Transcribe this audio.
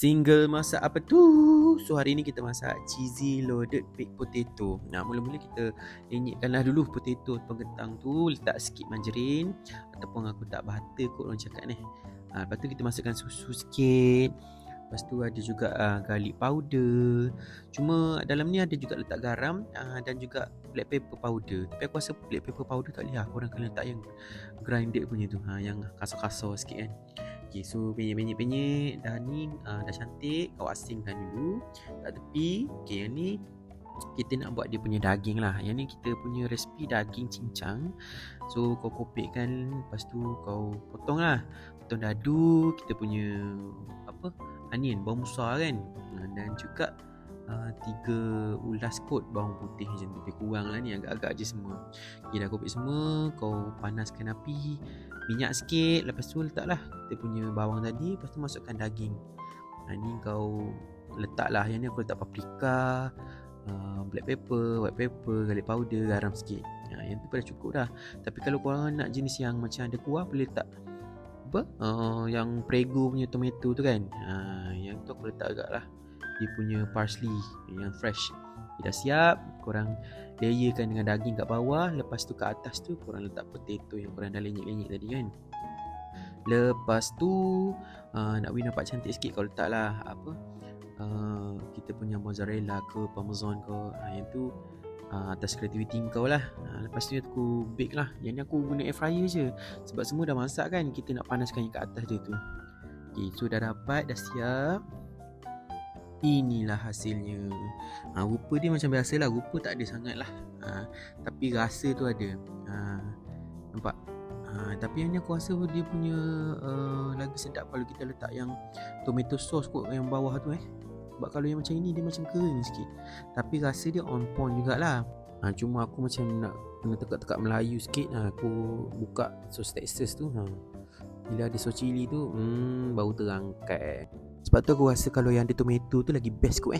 Single masak apa tu? So hari ni kita masak cheesy loaded baked potato. Nah, mula-mula kita lenyekkanlah dulu potato pengetang tu, letak sikit margarin ataupun aku tak butter kot orang cakap ni. Lepas tu kita masukkan susu sikit. Lepas tu ada juga garlic powder. Cuma dalam ni ada juga letak garam dan juga black pepper powder. Tapi aku rasa black pepper powder tak boleh lah. Korang kena letak yang grinded punya tu, yang kasar-kasar sikit kan. Okay, so penyek-penyek dah ni dah cantik. Kau asingkan dulu kat tepi. Okay, yang ni kita nak buat dia punya daging lah. Yang ni kita punya resipi daging cincang. So kau kopekkan, lepas tu kau potong lah. Potong dadu, kita punya onion, bawang besar kan. Dan juga 3 ulas kot bawang putih macam tu. Lebih kurang lah ni, agak-agak je semua. Okay, dah kopek semua. Kau panaskan api, minyak sikit. Lepas tu letaklah kita punya bawang tadi. Lepas tu masukkan daging. Ni kau letak lah. Yang ni aku letak paprika, black pepper, white pepper, garlic powder, garam sikit. Yang tu dah cukup dah. Tapi kalau korang nak jenis yang macam ada kuah, boleh letak yang Prego punya tomato tu kan. Yang tu aku letak agak lah. Dia punya parsley yang fresh. Dah siap. Korang layerkan dengan daging kat bawah. Lepas tu kat atas tu korang letak potato yang korang dah lenyek-lenyek tadi kan. Lepas tu nak nampak cantik sikit, kau letak lah kita punya mozzarella ke parmesan ke, yang tu atas kreativiti kau lah. Lepas tu aku bake lah. Yang ni aku guna air fryer je, sebab semua dah masak kan. Kita nak panaskan yang kat atas dia tu. Okay, so dah dapat, dah siap. Inilah hasilnya. Rupa dia macam biasa lah. Rupa tak ada sangat lah, tapi rasa tu ada. Nampak? Tapi yang ni aku rasa dia punya lagi sedap kalau kita letak yang tomato sauce kot yang bawah tu Sebab kalau yang macam ini dia macam kering sikit. Tapi rasa dia on point jugalah. Cuma aku macam nak kena tekak-tekak Melayu sikit. Aku buka sos Texas tu. Bila ada sos cili tu baru terangkat. Sebab tu aku rasa kalau yang ada tomato tu lagi best kot